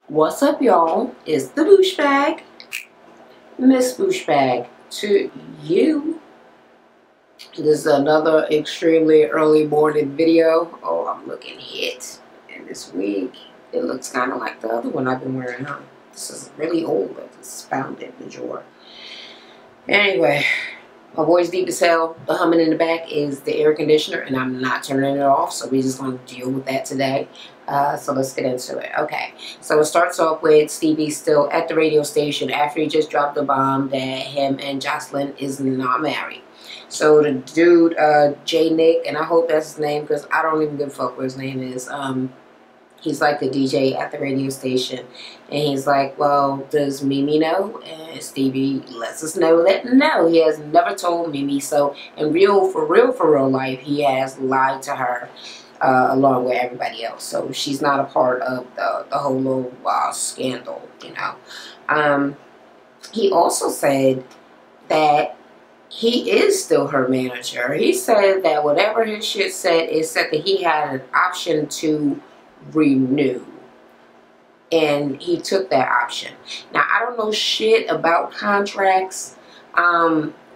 What's up, y'all? It's the Bouche Bag, MsBoucheBag to you. This is another extremely early morning video. Oh, I'm looking hit. And this wig, it looks kind of like the other one I've been wearing, huh? This is really old. I just found it in the drawer. Anyway, my voice deep as hell. The humming in the back is the air conditioner, and I'm not turning it off, so we're just going to deal with that today. So let's get into it. Okay, so it starts off with Stevie still at the radio station after he just dropped the bomb that him and Jocelyn is not married. So the dude, J Nick, and I hope that's his name because I don't even give a fuck what his name is. He's like the DJ at the radio station, and he's like, well, does Mimi know? And Stevie lets us know that no, he has never told Mimi. So in for real life, he has lied to her along with everybody else. So she's not a part of the whole little scandal, you know. He also said that he is still her manager. He said that whatever his shit said, it said that he had an option to renew, and he took that option. Now, I don't know shit about contracts.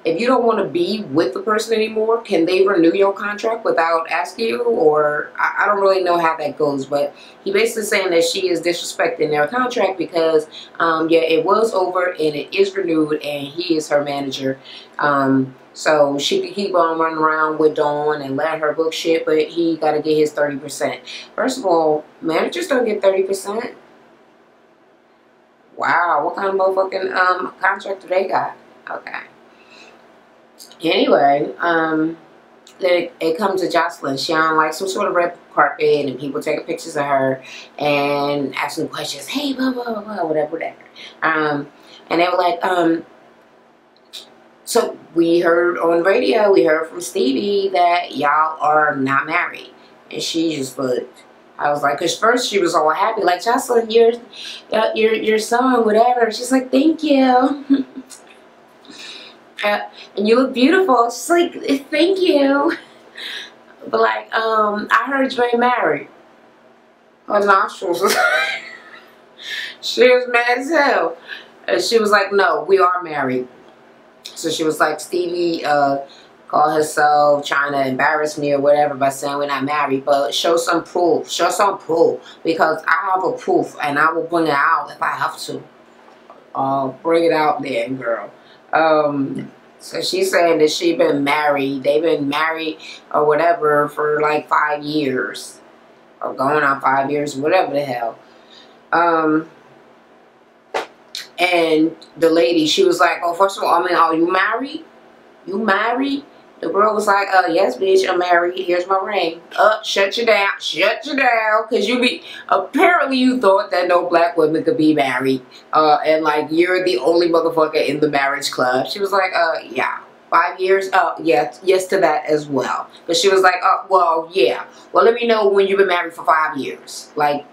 If you don't want to be with the person anymore, can they renew your contract without asking you? Or I don't really know how that goes, but he basically saying that she is disrespecting their contract because yeah, it was over and it is renewed, and he is her manager. So she could keep on running around with Dawn and let her book shit, but he got to get his 30%. First of all, managers don't get 30%. Wow, what kind of motherfucking contract do they got? Okay. Anyway, it comes to Jocelyn. She on like some sort of red carpet, and people taking pictures of her and asking questions. Hey, blah blah blah, whatever. And they were like, so we heard on the radio, we heard from Stevie that y'all are not married. And she just looked. I was like, cause first she was all happy, like, Jocelyn, your son, whatever. She's like, thank you. And you look beautiful. She's like, thank you. But like, I heard you ain't married. Her nostrils was she was mad as hell. And she was like, no, we are married. So she was like, Stevie called herself trying to embarrass me or whatever by saying we're not married, but show some proof. Show some proof, because I have a proof and I will bring it out if I have to. Bring it out there, girl. So she's saying that they've been married or whatever for like 5 years. Or going on 5 years, whatever the hell. And the lady, she was like, oh, first of all, I mean, are you married? You married? The girl was like, yes, bitch, I'm married. Here's my ring. Shut you down. Shut you down. Because apparently you thought that no black women could be married. And like, you're the only motherfucker in the marriage club. She was like, yeah. 5 years? Yes to that as well. But she was like, well, yeah. Well, let me know when you've been married for 5 years. Like,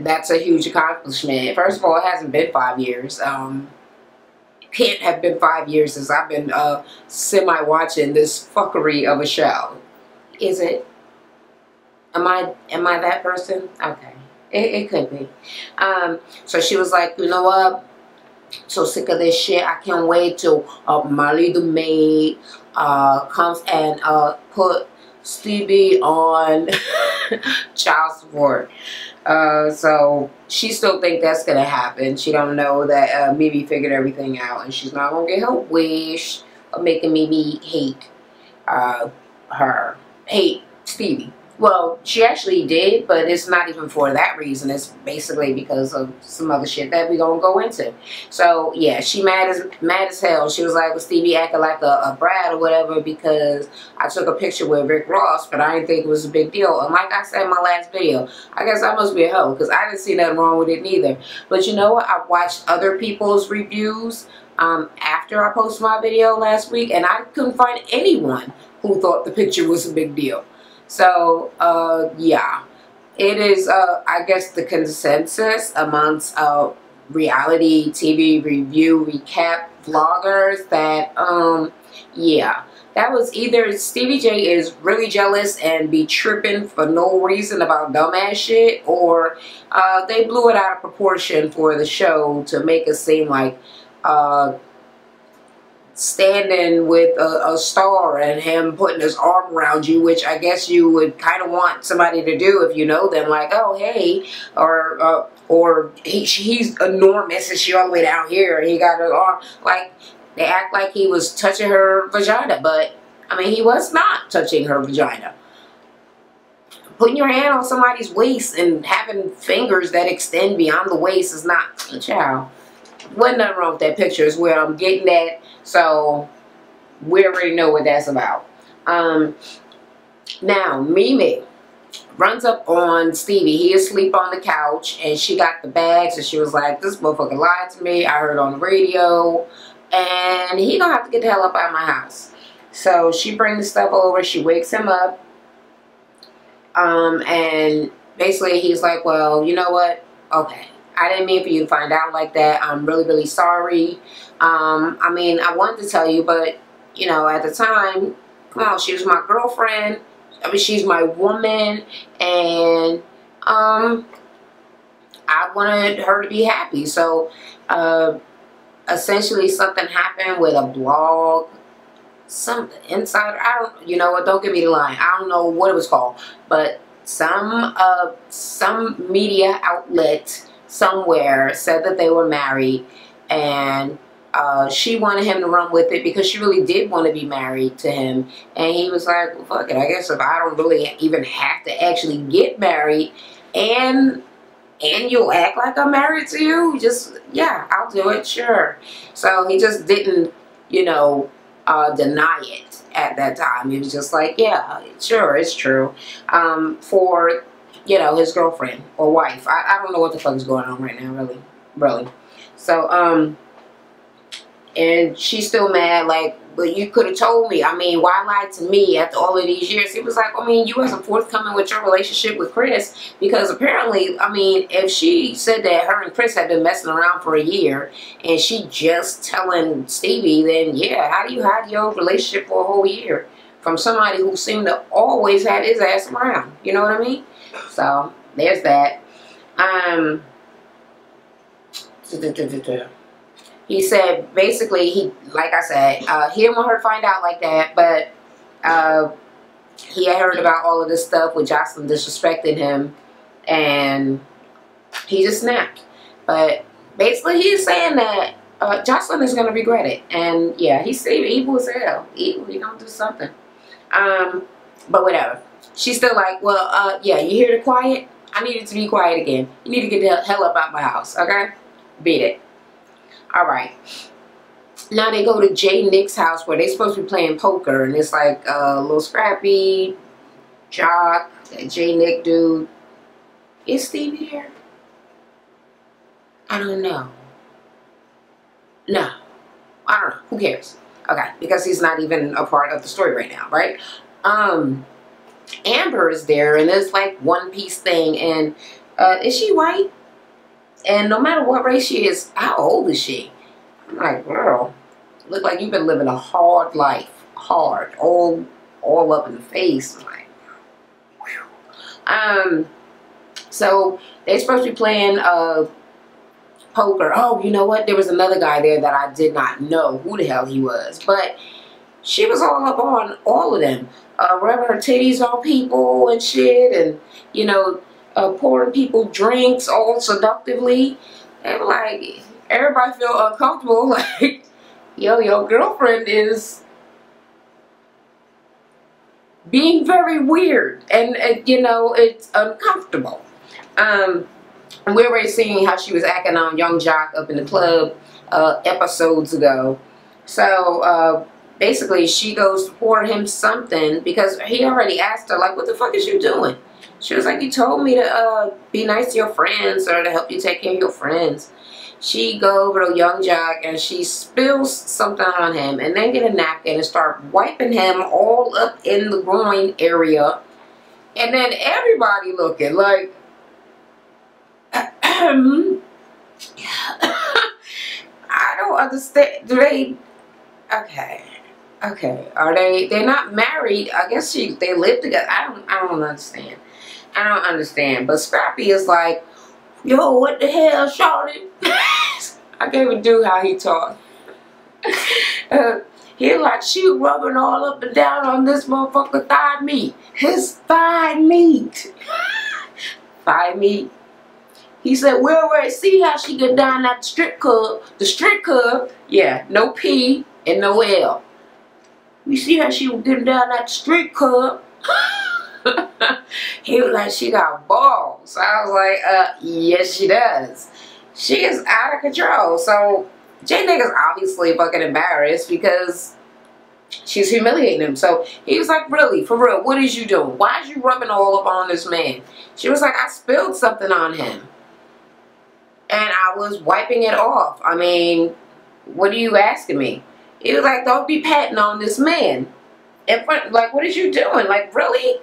that's a huge accomplishment. First of all, it hasn't been 5 years. Can't have been 5 years since I've been semi-watching this fuckery of a show. Is it? Am I that person? Okay. It could be. So she was like, you know what? So sick of this shit. I can't wait till Molly the maid comes and put Stevie on child support. So she still think that's gonna happen. She don't know that Mimi figured everything out, and she's not gonna get her wish of making Mimi hate hate Stevie. Well, she actually did, but it's not even for that reason. It's basically because of some other shit that we gonna go into. So yeah, she mad as hell. She was like, well, Stevie acting like a brat or whatever because I took a picture with Rick Ross, but I didn't think it was a big deal. And like I said in my last video, I guess I must be a hoe because I didn't see nothing wrong with it neither. But you know what? I watched other people's reviews after I posted my video last week, and I couldn't find anyone who thought the picture was a big deal. So, yeah, it is, I guess, the consensus amongst reality TV review recap vloggers that, yeah, That was either Stevie J is really jealous and be tripping for no reason about dumbass shit, or they blew it out of proportion for the show to make it seem like standing with a star and him putting his arm around you, which I guess you would kind of want somebody to do if you know them, like, oh hey, or he's enormous and she all the way down here and he got her arm, like they act like he was touching her vagina, but I mean he was not touching her vagina. Putting your hand on somebody's waist and having fingers that extend beyond the waist is not, child. Wasn't nothing wrong with that picture is where I'm getting at. So we already know what that's about. Now Mimi runs up on Stevie. He is asleep on the couch and she got the bags and she was like, this motherfucker lied to me. I heard on the radio and he gonna have to get the hell up out of my house. So she brings the stuff over. She wakes him up. And basically he's like, well, you know what? Okay. I didn't mean for you to find out like that. I'm really, really sorry. I mean, I wanted to tell you, but, you know, at the time, come on, she was my girlfriend. I mean, she's my woman. And I wanted her to be happy. So, essentially something happened with a blog. Some insider, I don't, you know what, don't give me the line. I don't know what it was called. But some media outlet somewhere said that they were married, and she wanted him to run with it because she really did want to be married to him, and he was like, well, fuck it, I guess if I don't really even have to actually get married and you'll act like I'm married to you, just, yeah, I'll do it, sure. So he just didn't, you know, deny it at that time. He was just like, yeah, sure, it's true, for, you know, his girlfriend or wife. I don't know what the fuck is going on right now, really. So, and she's still mad, like, but you could have told me. I mean, why lie to me after all of these years? He was like, I mean, you wasn't forthcoming with your relationship with Chris, because apparently, I mean, if she said that her and Chris had been messing around for a year and she just telling Stevie, then yeah, how do you hide your relationship for a whole year from somebody who seemed to always have his ass around? You know what I mean? So there's that. He said basically he, like I said, he didn't want her to find out like that, but he had heard about all of this stuff with Jocelyn disrespecting him, and he just snapped. But basically he's saying that Jocelyn is gonna regret it, and yeah, he's evil as hell. Evil, he gonna do something. But whatever. She's still like, well, yeah, you hear the quiet? I need it to be quiet again. You need to get the hell up out my house, okay? Beat it. Alright. Now they go to Jay Nick's house where they're supposed to be playing poker. And it's like a little scrappy, Jock, that Jay Nick dude. Is Stevie here? I don't know. No. I don't know. Who cares? Okay. Because he's not even a part of the story right now, right? Amber is there, and it's like one piece thing, and is she white? And no matter what race she is, how old is she? I'm like, girl, look like you've been living a hard life, hard, all up in the face. I'm like, whew. So they're supposed to be playing poker. Oh, you know what? There was another guy there that I did not know who the hell he was, but she was all up on all of them. Rubbing her titties on people and shit, and, you know, pouring people drinks all seductively. And like, everybody feel uncomfortable. Like, yo, your girlfriend is being very weird, and you know, it's uncomfortable. We're already seeing how she was acting on Young Jock up in the club episodes ago. So basically she goes to pour him something because he already asked her, like, what the fuck is you doing? She was like, you told me to be nice to your friends or to help you take care of your friends. She go over to Young Jock and she spills something on him, and then get a napkin and start wiping him all up in the groin area. And then everybody looking like, I don't understand. Do they, okay. Okay, are they're not married? I guess they live together. I don't understand. I don't understand. But Scrappy is like, yo, what the hell, shawty? I can't even do how he talks. He like, she rubbing all up and down on this motherfucker thigh meat. His thigh meat. Thigh meat. He said, well, see how she get down at the strip club. The strip club, yeah, no P and no L. You see how she was getting down at the strip club? He was like, she got balls. I was like, yes, she does. She is out of control. So J Nigga's obviously fucking embarrassed because she's humiliating him. So he was like, really, for real, what is you doing? Why is you rubbing all up on this man? She was like, I spilled something on him. And I was wiping it off. I mean, what are you asking me? He was like, don't be patting on this man. In front, like, what is you doing? Like, really?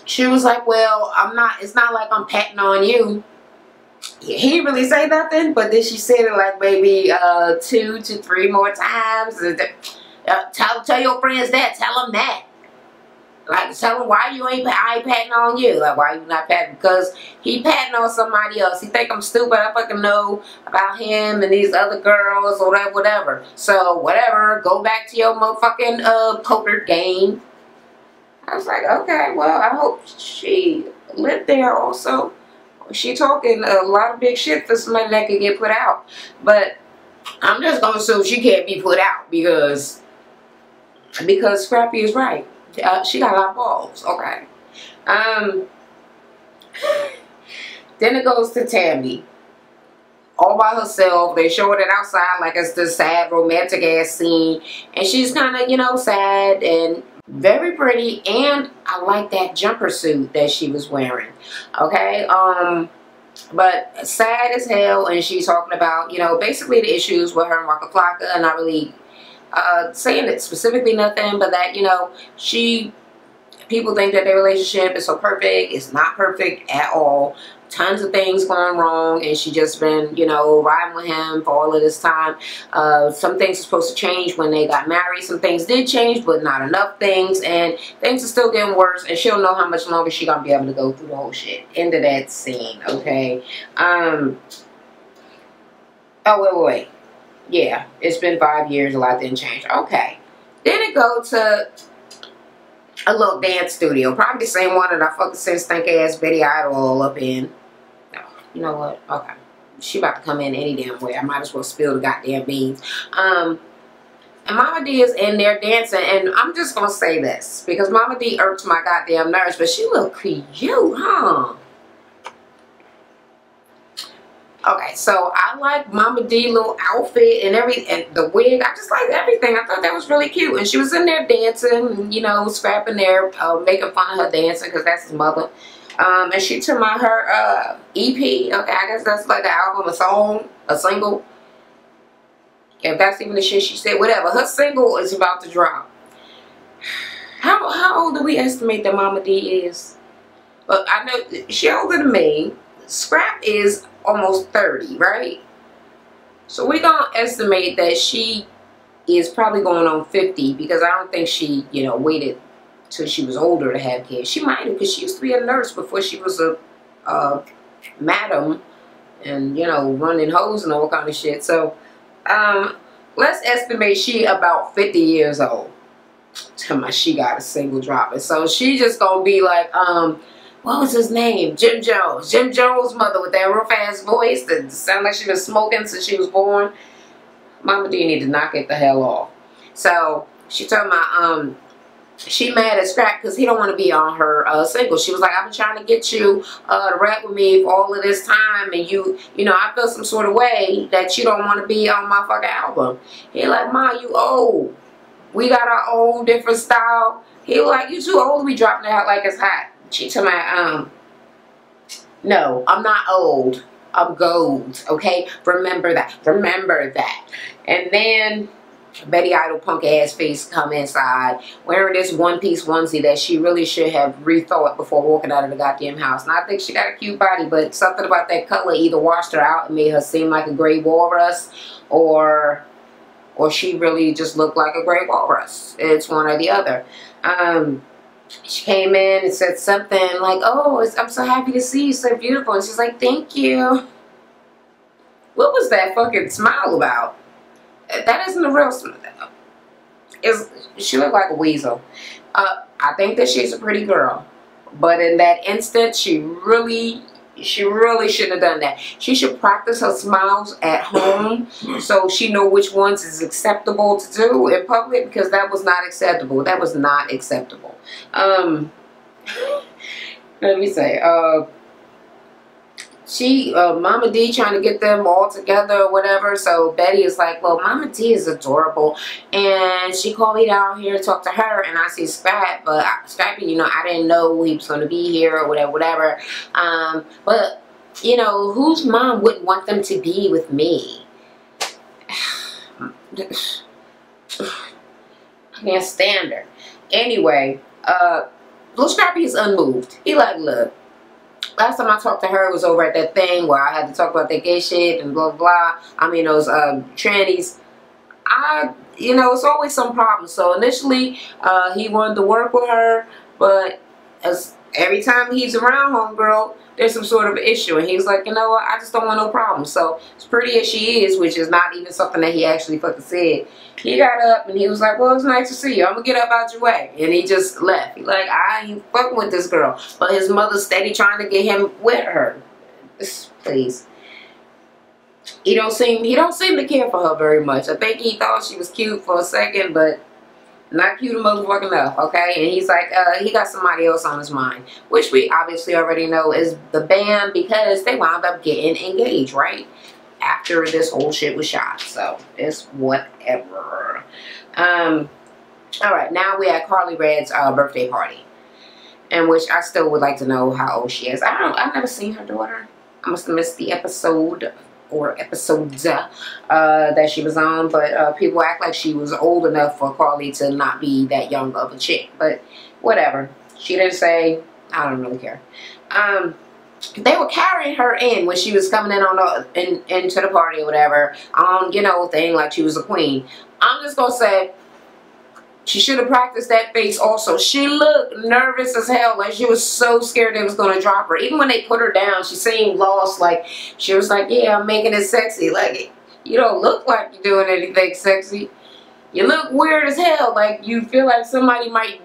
She was like, well, it's not like I'm patting on you. He didn't really say nothing, but then she said it like maybe 2 to 3 more times. Tell your friends that. Tell them that. Like, tell them why I ain't patting on you. Like, why you not patting? Because he patting on somebody else. He think I'm stupid. I fucking know about him and these other girls or whatever. So, whatever. Go back to your motherfucking poker game. I was like, okay, well, I hope she lived there also. She talking a lot of big shit for somebody that could get put out. But I'm just going to assume she can't be put out because Scrappy is right. She got a lot of balls. Okay. Then it goes to Tammy. All by herself. They show it outside like it's this sad romantic ass scene. And she's kind of, you know, sad and very pretty, and I like that jumper suit that she was wearing. Okay, but sad as hell, and she's talking about, you know, basically the issues with her and Waka Flocka, and not really saying it specifically nothing, but that, you know, people think that their relationship is so perfect. It's not perfect at all. Tons of things going wrong, and she just been, you know, riding with him for all of this time. Some things are supposed to change when they got married. Some things did change, but not enough things, and things are still getting worse, and she'll know how much longer she gonna be able to go through the whole shit. End of that scene, okay? Oh, wait. Yeah, it's been 5 years, a lot didn't change. Okay. Then it go to a little dance studio. Probably the same one that I fucking sent stank ass Betty Idol all up in. You know what? Okay. She about to come in any damn way. I might as well spill the goddamn beans. And Mama D is in there dancing. And I'm just going to say this. Because Mama D irks my goddamn nerves. But she look cute, huh? Okay, so I like Mama D little outfit and the wig. I just like everything. I thought that was really cute. And she was in there dancing, you know, scrapping there, making fun of her dancing because that's his mother. And she took out her EP. Okay, I guess that's like an album, a song, a single. If that's even the shit she said, whatever. Her single is about to drop. How old do we estimate that Mama D is? But I know she older than me. Scrap is almost 30, right? So we're going to estimate that she is probably going on 50 because I don't think she, you know, waited till she was older to have kids. She might have because she used to be a nurse before she was a madam and, you know, running hoes and all kind of shit. So let's estimate she about 50 years old. Tell me she got a single drop. And so she just going to be like, what was his name? Jim Jones. Jim Jones' mother with that real fast voice that sounded like she was smoking since she was born. Mama D need to knock it the hell off. So she told my she mad at Scrap because he don't want to be on her single. She was like, I've been trying to get you to rap with me for all of this time, and you know, I feel some sort of way that you don't want to be on my fucking album. He like, Ma, you old. We got our own different style. He like, you too old to be dropping it out like it's hot. She told me, no, I'm not old. I'm gold, okay? Remember that. Remember that. And then Betty Idol punk ass face come inside wearing this one-piece onesie that she really should have rethought before walking out of the goddamn house. And I think she got a cute body, but something about that color either washed her out and made her seem like a gray walrus, or or she really just looked like a great walrus. It's one or the other. She came in and said something like, "Oh, I'm so happy to see you, so beautiful." And she's like, "Thank you." What was that fucking smile about? That isn't a real smile. She looked like a weasel. I think that she's a pretty girl, but in that instant, she really shouldn't have done that. She should practice her smiles at home so she know which ones is acceptable to do in public, because that was not acceptable. That was not acceptable. Let me say, Mama D trying to get them all together or whatever. So Betty is like, well, Mama D is adorable, and she called me down here to talk to her, and I see Scrap, but Scrappy, you know, I didn't know he was going to be here or whatever. But you know, whose mom wouldn't want them to be with me? I can't stand her. Anyway, little Scrappy is unmoved. He like, look, last time I talked to her was over at that thing where I had to talk about that gay shit and blah, blah. I mean, those trannies. You know, it's always some problem. So initially, he wanted to work with her, but every time he's around homegirl, there's some sort of issue. And he's like, you know what, I just don't want no problem. So as pretty as she is, which is not even something that he actually fucking said, he got up and he was like, well, it's nice to see you. I'm going to get up out your way. And he just left. He's like, I ain't fucking with this girl. But his mother's steady trying to get him with her. Please. He don't seem to care for her very much. I think he thought she was cute for a second, but not cute motherfucking enough, okay? And he's like, he got somebody else on his mind, which we obviously already know is the band, because they wound up getting engaged, right? After this whole shit was shot. So it's whatever. Alright, now we at Carly Red's birthday party, in which I still would like to know how old she is. I've never seen her daughter. I must have missed the episode or episodes that she was on, but people act like she was old enough for Carly to not be that young of a chick, but whatever. She didn't say. I don't really care. They were carrying her in when she was coming in on into the party or whatever, you know, thing like she was a queen. I'm just gonna say, she should have practiced that face also. She looked nervous as hell. Like she was so scared they was going to drop her. Even when they put her down, she seemed lost. Like she was like, yeah, I'm making it sexy. Like, you don't look like you're doing anything sexy. You look weird as hell. Like you feel like somebody might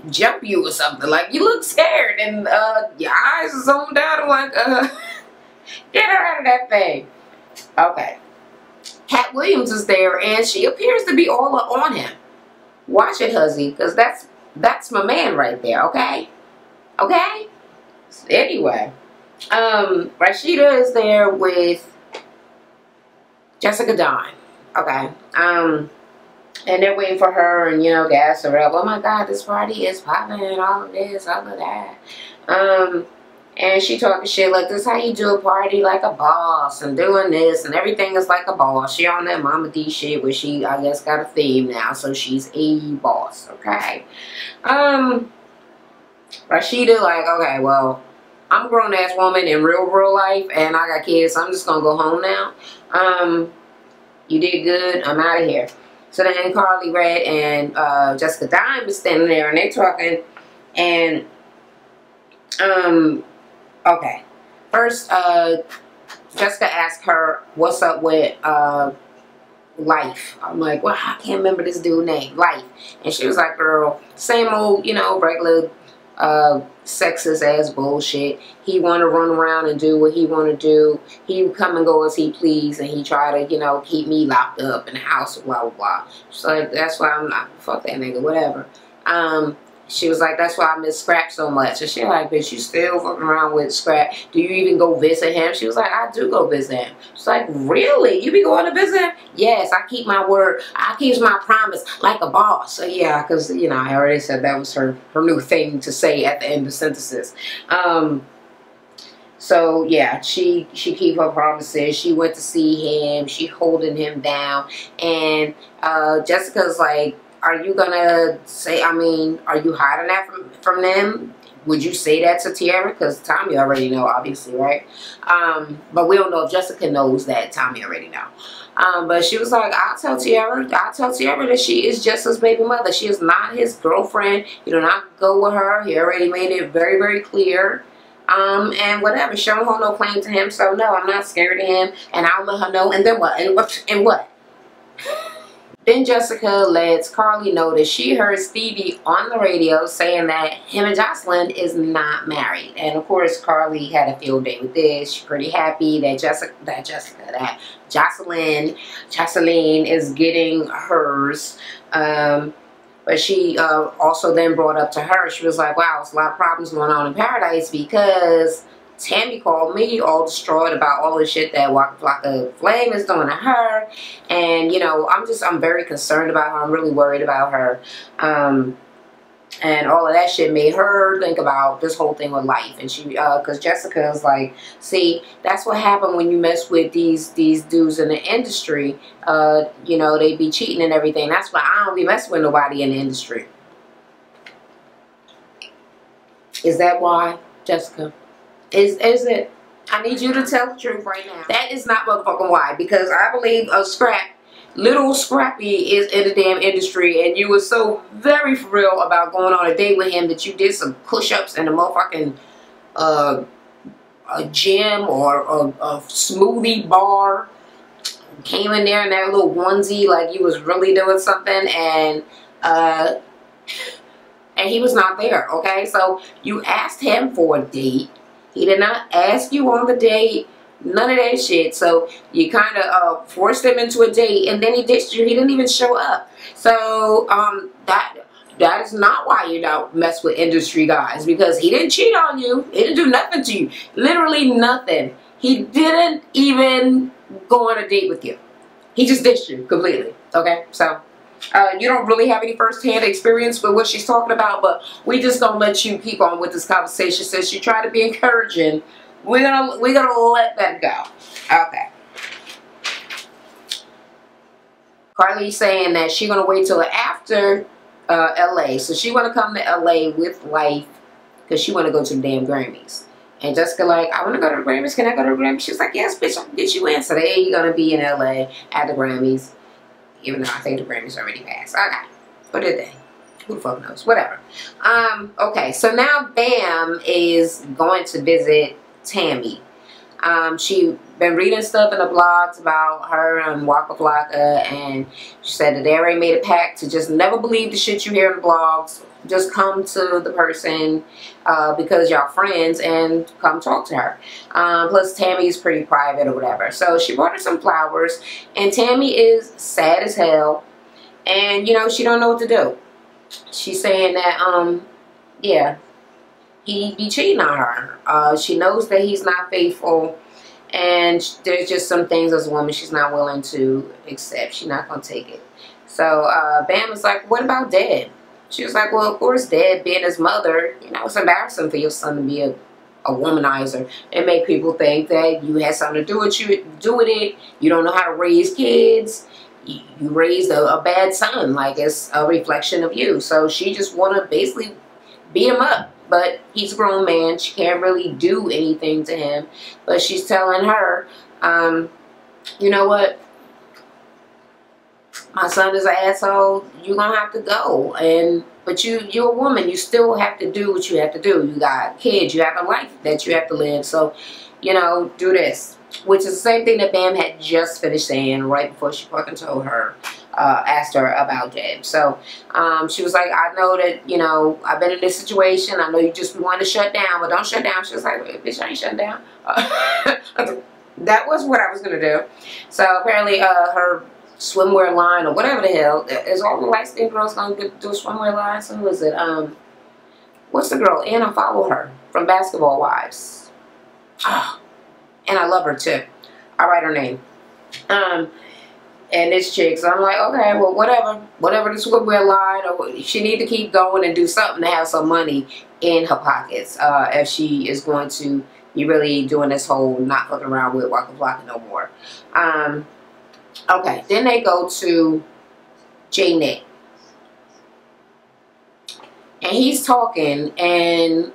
jump you or something. Like you look scared. And your eyes are zoned out. I'm like, get her out of that thing. Okay. Cat Williams is there and she appears to be all on him. Watch it, huzzy, because that's my man right there, okay? Okay? Anyway, Rashida is there with Jessica Dime, okay? And they're waiting for her and, you know, gas her up. Oh my God, this party is popping and all of this, all of that. And she talking shit like, this how you do a party like a boss and doing this and everything is like a boss. She on that Mama D shit where she, I guess, got a theme now, so she's a boss, okay? Rashida like, okay, well, I'm a grown-ass woman in real life and I got kids, so I'm just gonna go home now. You did good, I'm out of here. So then Carly Red and Jessica Dime is standing there and they talking and okay. First, Jessica asked her, what's up with Life? I'm like, well, I can't remember this dude's name. Life. And she was like, girl, same old, you know, regular sexist ass bullshit. He want to run around and do what he want to do. He come and go as he please, and he try to, you know, keep me locked up in the house, blah, blah, blah. She's like, that's why I'm not, fuck that nigga, whatever. She was like, that's why I miss Scrap so much. And she like, bitch, you still fucking around with Scrap. Do you even go visit him? She was like, I do go visit him. She's like, really? You be going to visit him? Yes, I keep my word. I keep my promise like a boss. So yeah, because, you know, I already said that was her new thing to say at the end of sentences. So yeah, she keep her promises. She went to see him. She holding him down. And Jessica's like, are you gonna say, I mean, are you hiding that from them? would you say that to Tiara? Because Tommy already know, obviously, right? But we don't know if Jessica knows that. Tommy already know. But she was like, I'll tell Tiara that she is Jessica's baby mother. She is not his girlfriend. You do not go with her. He already made it very, very clear. And whatever. She don't hold no claim to him. So no, I'm not scared of him. And I'll let her know. And then what? And what? Then Jessica lets Carly know that she heard Stevie on the radio saying that him and Jocelyn is not married. And of course, Carly had a field day with this. She's pretty happy that Jocelyn is getting hers. But she also then brought up to her, she was like, wow, there's a lot of problems going on in Paradise because Tammy called me all distraught about all the shit that Waka Flocka Flame is doing to her. And, you know, I'm very concerned about her. I'm really worried about her. And all of that shit made her think about this whole thing with life. And she, because Jessica is like, see, that's what happened when you mess with these dudes in the industry. You know, they be cheating and everything. That's why I don't be messing with nobody in the industry. Is that why, Jessica? Is it? I need you to tell the truth right now. That is not motherfucking why. Because I believe little Scrappy is in the damn industry, and you were so very for real about going on a date with him that you did some push-ups in a motherfucking a gym or a smoothie bar. Came in there in that little onesie like you was really doing something, and he was not there. Okay, so you asked him for a date. He did not ask you on the date. None of that shit. So you kind of forced him into a date, and then he ditched you. He didn't even show up. So that is not why you don't mess with industry guys, because he didn't cheat on you. He didn't do nothing to you. Literally nothing. He didn't even go on a date with you. He just ditched you completely. Okay, so you don't really have any first-hand experience with what she's talking about, but we just gonna let you keep on with this conversation since you try to be encouraging. We're gonna let that go. Okay. Carly's saying that she's gonna wait till after LA. So she wanna come to LA with Life because she wanna go to the damn Grammys. And Jessica like, I wanna go to the Grammys. Can I go to the Grammys? She's like, yes, bitch, I can get you in. So they gonna be in LA at the Grammys. Even though I think the Grammys already passed. Okay. What did they? Who the fuck knows? Whatever. Okay, so now Bam is going to visit Tammy. She been reading stuff in the blogs about her and Waka Flocka, and she said that they already made a pact to just never believe the shit you hear in the blogs. Just come to the person because y'all friends and come talk to her. Plus Tammy's pretty private or whatever. So she brought her some flowers, and Tammy is sad as hell, and you know, she don't know what to do. She's saying that yeah, he be cheating on her. She knows that he's not faithful, and there's just some things as a woman she's not willing to accept. She's not gonna take it. So Bam was like, what about Dad? She was like, well, of course, Dad being his mother, you know, it's embarrassing for your son to be a womanizer and make people think that you had something to do with it. You don't know how to raise kids. You raised a bad son, like it's a reflection of you. So she just want to basically beat him up. But he's a grown man. She can't really do anything to him. But she's telling her, you know what? My son is an asshole. You're going to have to go. But you're a woman. You still have to do what you have to do. You got kids. You have a life that you have to live. So, you know, do this. Which is the same thing that Bam had just finished saying right before she fucking told her, asked her about Deb. So, she was like, I know that, you know, I've been in this situation. I know you just want to shut down, but don't shut down. She was like, bitch, I ain't shutting down. That was what I was going to do. So, apparently, her swimwear line or whatever the hell, is all the light-skinned girls going to do a swimwear line? So, who is it? What's the girl? Anna followed her from Basketball Wives. Oh. And I love her too. I write her name. And this chick. So I'm like, okay, well, whatever this swimwear line, or she need to keep going and do something to have some money in her pockets. If she is going to be really doing this whole not fucking around with Waka Flocka no more. Okay, then they go to J Nick. And he's talking, and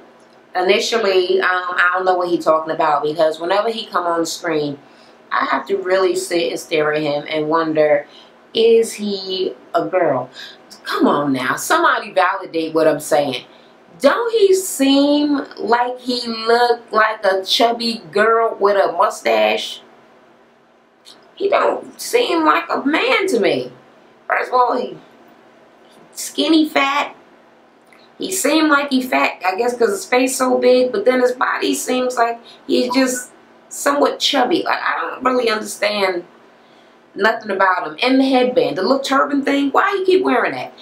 initially, I don't know what he's talking about, because whenever he come on the screen, I have to really sit and stare at him and wonder, is he a girl? Come on now, somebody validate what I'm saying. Don't he seem like he looked like a chubby girl with a mustache? He don't seem like a man to me. First of all, he skinny fat. He seemed like he fat, I guess because his face so big, but then his body seems like he's just somewhat chubby. Like, I don't really understand nothing about him. And the headband, the little turban thing, why he keep wearing that?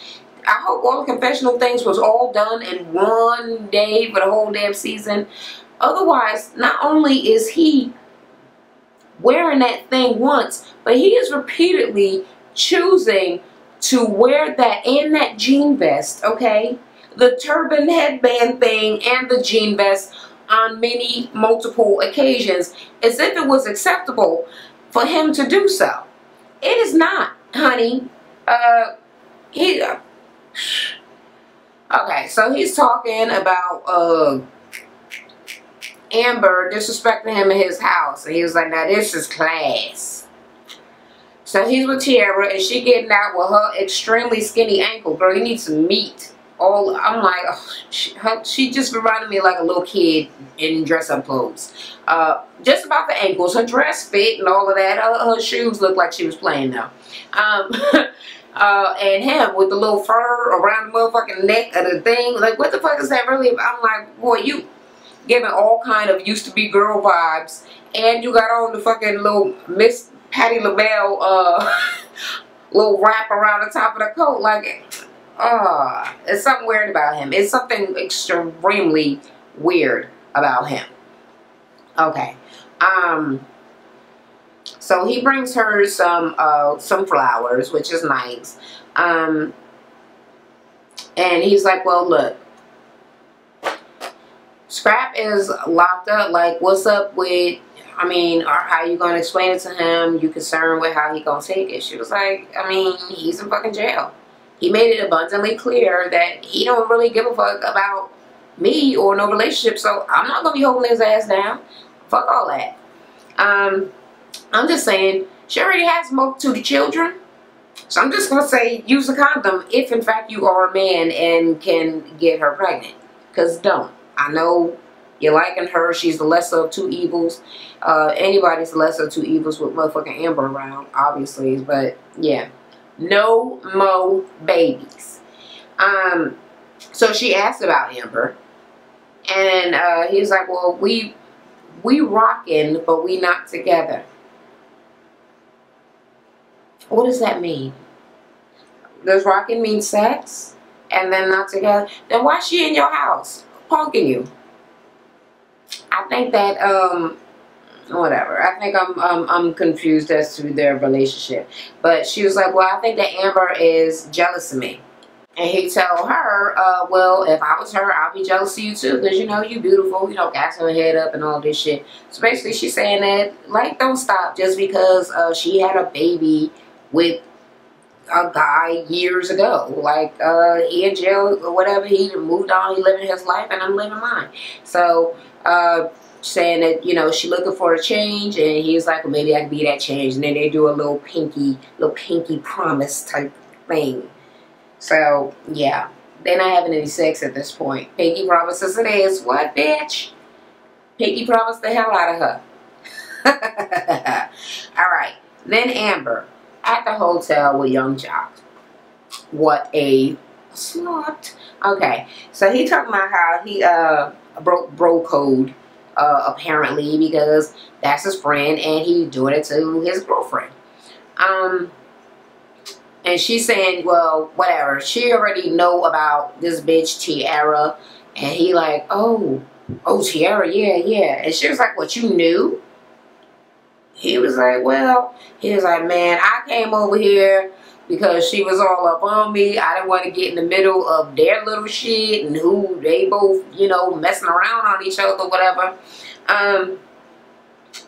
I hope all the confessional things was all done in one day for the whole damn season. Otherwise, not only is he wearing that thing once, but he is repeatedly choosing to wear that and that jean vest, okay? The turban headband thing and the jean vest on multiple occasions, as if it was acceptable for him to do so. It is not, honey. Okay, so he's talking about Amber disrespecting him in his house, and he was like, now this is class. So he's with Tiara, and she getting out with her extremely skinny ankle. Girl, you need some meat. I'm like, oh, she just reminded me like a little kid in dress-up clothes. Just about the ankles. Her dress fit and all of that. Her shoes looked like she was playing now. And him with the little fur around the motherfucking neck of the thing. Like, what the fuck is that really? I'm like, boy, you giving all kind of used to be girl vibes. And you got on the fucking little Miss Patti LaBelle little wrap around the top of the coat. Like, it's something weird about him. It's something extremely weird about him. Okay. So he brings her some flowers, which is nice. And he's like, well, look, Scrap is locked up. Like, what's up with, I mean, or how you gonna explain it to him? You concerned with how he gonna take it? She was like, I mean, he's in fucking jail. He made it abundantly clear that he don't really give a fuck about me or no relationship, so I'm not gonna be holding his ass down. Fuck all that. I'm just saying, she already has multitude of children, so I'm just gonna say, use a condom if in fact you are a man and can get her pregnant. Cause don't. I know you're liking her. She's the lesser of two evils. Anybody's the lesser of two evils with motherfucking Amber around, obviously. But yeah. No more babies. So she asked about Amber, and he was like, well, we rocking, but we not together. What does that mean? Does rocking mean sex and then not together? Then why is she in your house punking you? I think that whatever. I think I'm confused as to their relationship. But she was like, well, I think that Amber is jealous of me. And he tell her, well, if I was her, I'd be jealous of you too, because you know you beautiful, you know, gas her head up and all this shit. So basically she's saying that, like, don't stop just because she had a baby with a guy years ago. Like, he in jail or whatever, he moved on, he living his life and I'm living mine. So saying that, you know, she looking for a change, and he was like, well, maybe I can be that change. And then they do a little pinky promise type thing. So yeah, they're not having any sex at this point. Pinky promises it is. What, bitch? Pinky promised the hell out of her. Alright, then Amber at the hotel with Young Jock. What a slut. Okay, so he talking about how he broke bro code apparently, because that's his friend and he doing it to his girlfriend. And she's saying, well, whatever, she already know about this bitch Tiara. And he like, oh Tiara, yeah. And she was like, what, you knew? He was like, well, he was like, man, I came over here because she was all up on me. I didn't want to get in the middle of their little shit and who they both, you know, messing around on each other, whatever.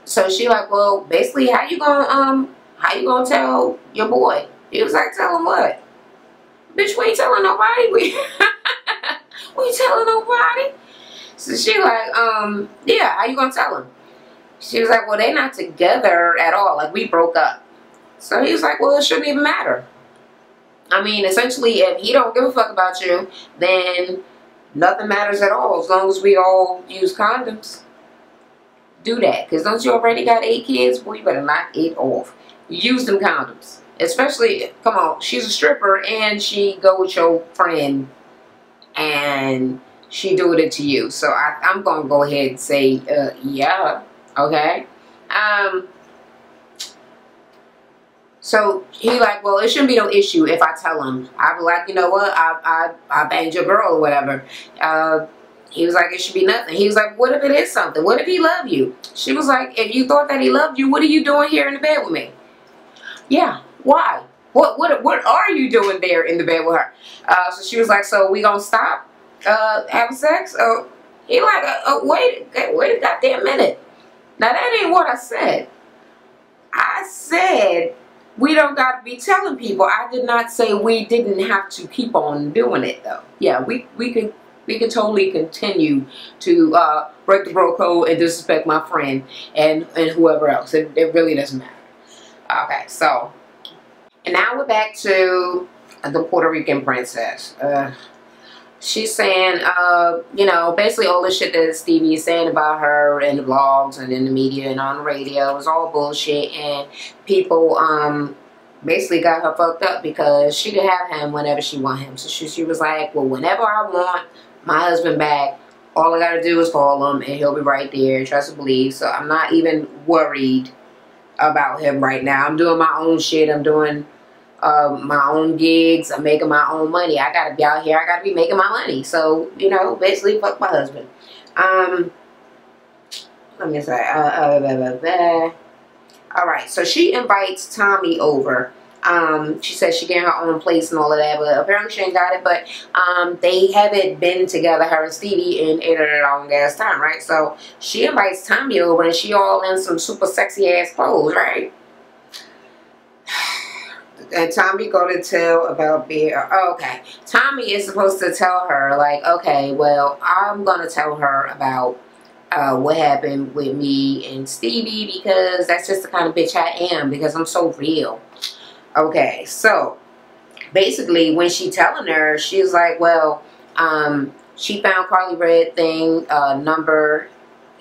So she like, well, basically, how you gonna tell your boy? He was like, tell him what? Bitch, we ain't telling nobody. We ain't telling nobody. So she like, yeah, how you gonna tell him? She was like, well, they not together at all. Like, we broke up. So he was like, well, it shouldn't even matter. I mean, essentially, if he don't give a fuck about you, then nothing matters at all. As long as we all use condoms. Do that. Because don't you already got 8 kids? Boy, you better knock it off. Use them condoms. Especially, come on, she's a stripper and she go with your friend and she doing it to you. So I'm going to go ahead and say, yeah. Okay. So he like, well, it shouldn't be no issue if I tell him. I be like, you know what, I banged your girl or whatever. He was like, it should be nothing. He was like, what if it is something? What if he loved you? She was like, if you thought that he loved you, what are you doing here in the bed with me? Yeah, why? What are you doing there in the bed with her? So she was like, so we gonna stop having sex? He like, wait a goddamn minute. Now that ain't what I said. I said we don't got to be telling people. I did not say we didn't have to keep on doing it though. Yeah, we could totally continue to break the bro code and disrespect my friend and whoever else. It really doesn't matter. Okay, so and now we're back to the Puerto Rican princess. She's saying, you know, basically all the shit that Stevie is saying about her in the blogs and in the media and on the radio is all bullshit, and people basically got her fucked up because she could have him whenever she want him. So she was like, well, whenever I want my husband back, all I gotta do is call him and he'll be right there, trust and believe. So I'm not even worried about him right now. I'm doing my own shit. I'm doing my own gigs. I'm making my own money. I gotta be out here. I gotta be making my money. So, you know, basically fuck my husband. Let me say, alright, so she invites Tommy over. She says she getting her own place and all of that, but apparently she ain't got it. But they haven't been together, her and Stevie, in a long ass time, right? So she invites Tommy over and she all in some super sexy ass clothes, right? And Tommy go to tell about being, okay, Tommy is supposed to tell her, like, okay, well, I'm going to tell her about what happened with me and Stevie, because that's just the kind of bitch I am, because I'm so real. Okay, so basically when she telling her, she's like, well, she found Carly Red thing, number,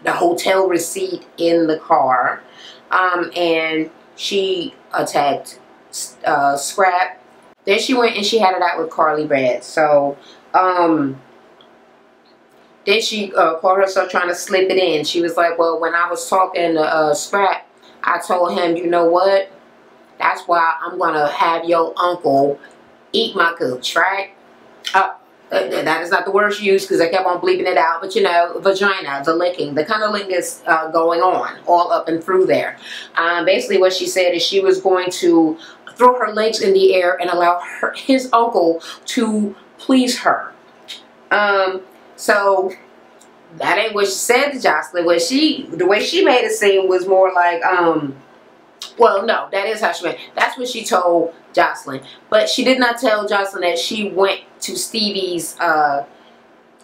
the hotel receipt in the car, and she attacked Scrap. Then she went and she had it out with Carly Red. So then she caught herself trying to slip it in. She was like, well, when I was talking to Scrap, I told him, you know what, that's why I'm gonna have your uncle eat my cooch, right? That is not the word she used because I kept on bleeping it out, but you know, vagina, the licking, the cunnilingus going on all up and through there. Basically what she said is she was going to throw her legs in the air and allow his uncle to please her. So that ain't what she said to Jocelyn. The way she made it seem was more like, well, no, that is how she went. That's what she told Jocelyn. But she did not tell Jocelyn that she went to Stevie's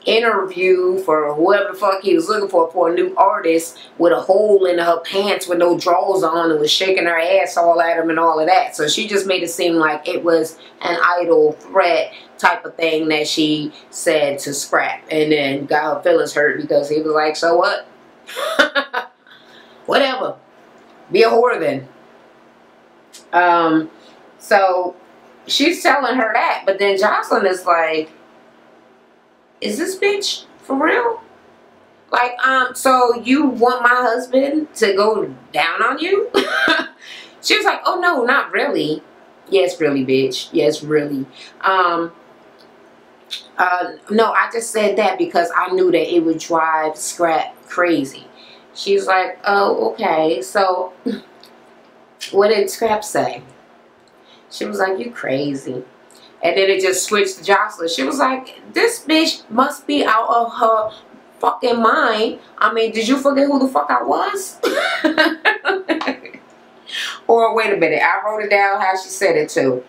interview for whoever the fuck he was looking for a new artist, with a hole in her pants with no drawers on and was shaking her ass all at him and all of that. So she just made it seem like it was an idle threat type of thing that she said to Scrap, and then got her feelings hurt because he was like, so what? Whatever. Be a whore then. So she's telling her that, but then Jocelyn is like, is this bitch for real? Like, so you want my husband to go down on you? She was like, oh no, not really. Yes, really, bitch. Yes, really. No, I just said that because I knew that it would drive Scrap crazy. She's like, oh, okay. So what did Scrap say? She was like, you crazy. And then it just switched to Jocelyn. She was like, this bitch must be out of her fucking mind. I mean, did you forget who the fuck I was? Or wait a minute, I wrote it down how she said it too.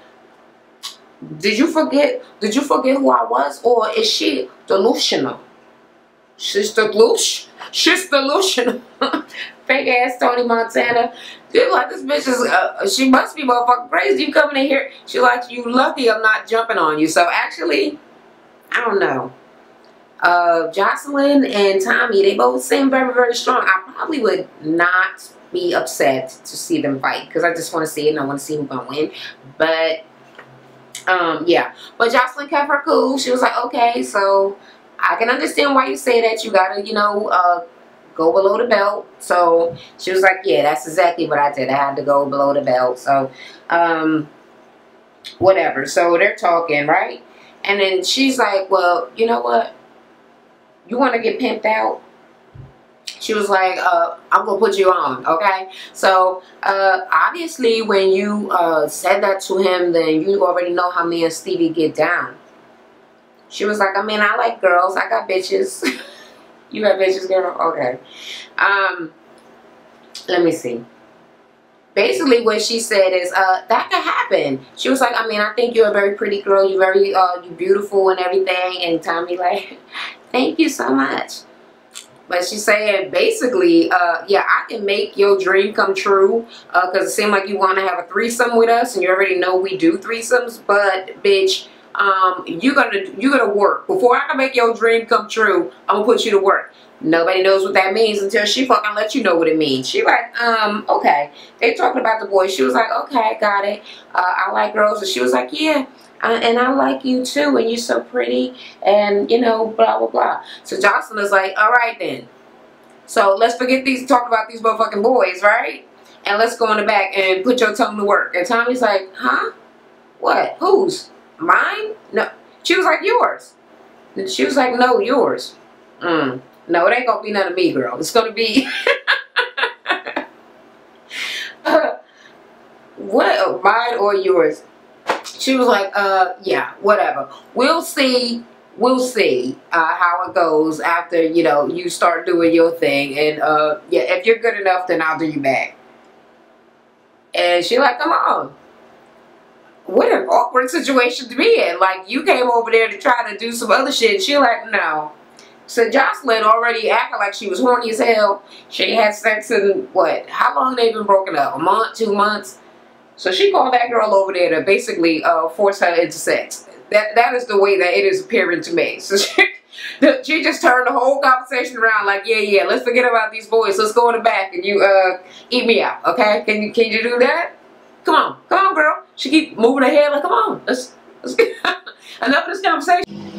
Did you forget who I was? Or is she delusional? Sister Lush. Sister Lucian. Fake ass Tony Montana. Dude, like, this bitch is, she must be motherfucking crazy. You coming in here. She like, you lucky I'm not jumping on you. So actually, I don't know. Jocelyn and Tommy, they both seem very, very strong. I probably would not be upset to see them fight because I just want to see it and I want to see who's gonna win. But yeah, but Jocelyn kept her cool. She was like, okay, so I can understand why you say that. You gotta, you know, go below the belt. So she was like, yeah, that's exactly what I did. I had to go below the belt. So whatever. So they're talking, right? And then she's like, well, you know what? You want to get pimped out? She was like, I'm going to put you on, okay? So, obviously, when you said that to him, then you already know how me and Stevie get down. She was like, I mean, I like girls. I got bitches. You got bitches, girl? Okay. Let me see. Basically, what she said is, that could happen. She was like, I mean, I think you're a very pretty girl. You're very, you're beautiful and everything. And Tommy like, thank you so much. But she's saying, basically, yeah, I can make your dream come true. Because it seemed like you want to have a threesome with us. And you already know we do threesomes. But, bitch, you're gonna work. Before I can make your dream come true, I'm going to put you to work. Nobody knows what that means until she fucking let you know what it means. She like, okay. They talking about the boy. She was like, okay, got it. I like girls. And she was like, yeah. And I like you too, and you're so pretty, and you know, blah blah blah. So Jocelyn is like, all right then. So let's forget these, talk about these motherfucking boys, right? And let's go in the back and put your tongue to work. And Tommy's like, huh? What? Whose? Mine? No. She was like, yours. And she was like, no, yours. No, it ain't gonna be none of me, girl. It's gonna be what? Mine or yours? She was like, yeah, whatever. We'll see. We'll see how it goes after, you know, you start doing your thing. And, yeah, if you're good enough, then I'll do you back. And she like, come on. What an awkward situation to be in. Like, you came over there to try to do some other shit. She like, no. So Jocelyn already acted like she was horny as hell. She had sex in, what, how long they been broken up? A month, 2 months? So she called that girl over there to basically force her into sex. That is the way that it is appearing to me. So she just turned the whole conversation around like, yeah, let's forget about these boys. Let's go in the back and you eat me out, okay? Can you do that? Come on, girl. She keep moving her head like, come on, let's get enough of this conversation.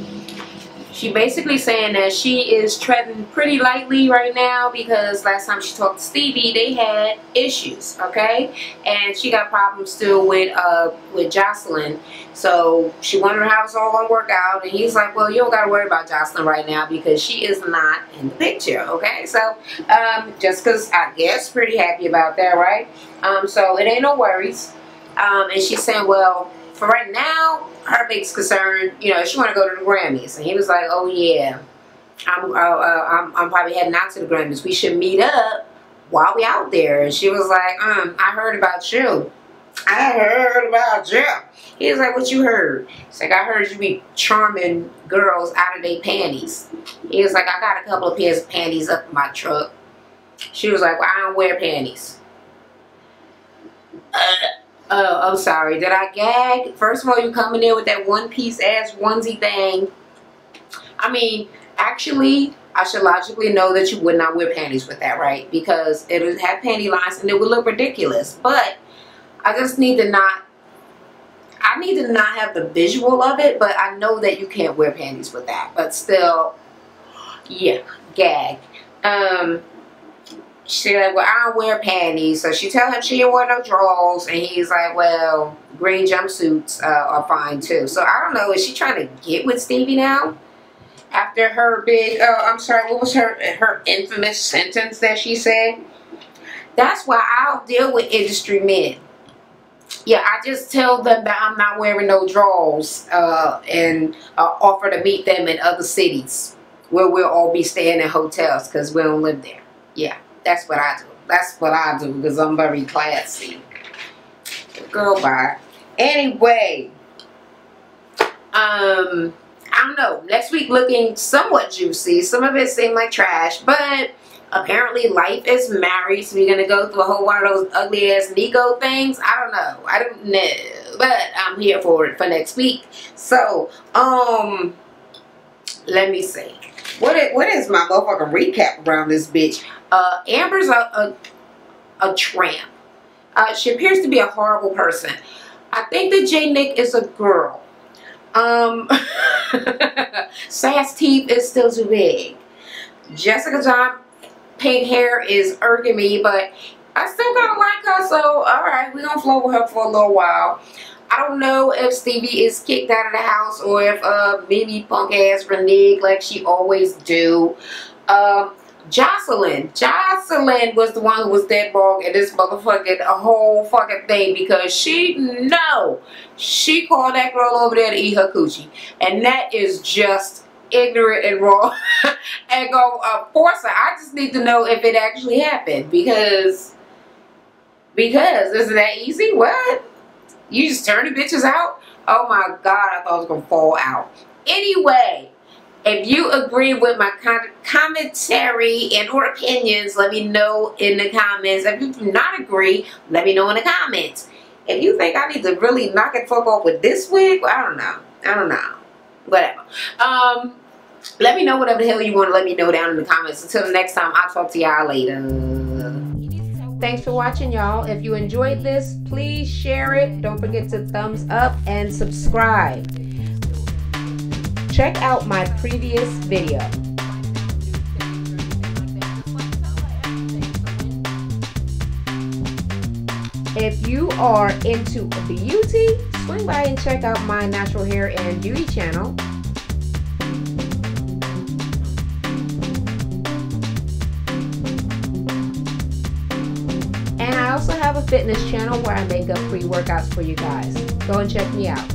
She basically saying that she is treading pretty lightly right now because last time she talked to Stevie, they had issues, okay? And she got problems still with Jocelyn. So she wondered how it's all going to work out. And he's like, well, you don't got to worry about Jocelyn right now because she is not in the picture, okay? So Jessica's, I guess, pretty happy about that, right? So it ain't no worries. And she's saying, well, for right now, her biggest concern, you know, she want to go to the Grammys. And he was like, oh yeah, I'm probably heading out to the Grammys. We should meet up while we out there. And she was like, I heard about you. I heard about you. He was like, what you heard? He's like, I heard you be charming girls out of their panties. He was like, I got a couple of pairs of panties up in my truck. She was like, well, I don't wear panties. Oh, I'm sorry. Did I gag? First of all, you coming in with that one-piece ass onesie thing. I mean, actually, I should logically know that you would not wear panties with that, right? Because it would have panty lines and it would look ridiculous. But I just need to not, I need to not have the visual of it, but I know that you can't wear panties with that. But still, yeah, gag. She like, well, I don't wear panties. So she tell him she didn't wear no drawers. And he's like, well, green jumpsuits are fine too. So I don't know. Is she trying to get with Stevie now? After her big, I'm sorry, what was her infamous sentence that she said? That's why I'll deal with industry men. Yeah, I just tell them that I'm not wearing no drawers and offer to meet them in other cities where we'll all be staying in hotels because we don't live there. Yeah. That's what I do. That's what I do because I'm very classy. Girl, bye. Anyway, I I don't know. Next week looking somewhat juicy. Some of it seemed like trash, but apparently life is married, so we're gonna go through a whole one of those ugly ass Nego things. I don't know. I don't know, but I'm here for it for next week. So let me see. What is my motherfucking recap around this bitch? Amber's a tramp. She appears to be a horrible person. I think that J. Nick is a girl. Sass teeth is still too big. Jessica John pink hair is irking me, but I still kind of like her, so alright, we're gonna flow with her for a little while. I don't know if Stevie is kicked out of the house or if Mimi punk ass reneged like she always do. Jocelyn was the one who was dead wrong in this motherfucking whole fucking thing, because she called that girl over there to eat her coochie, and that is just ignorant and wrong. And go force her. I just need to know if it actually happened, because isn't that easy? What? You just turn the bitches out? Oh my god, I thought I was gonna fall out. Anyway, if you agree with my commentary and or opinions, let me know in the comments. If you do not agree, let me know in the comments. If you think I need to really knock it fuck off with this wig, well, I don't know. Whatever. Let me know whatever the hell you want to let me know down in the comments. Until the next time, I'll talk to y'all later. Thanks for watching, y'all. If you enjoyed this, please share it. Don't forget to thumbs up and subscribe. Check out my previous video. If you are into beauty, swing by and check out my natural hair and beauty channel. And I also have a fitness channel where I make up free workouts for you guys. Go and check me out.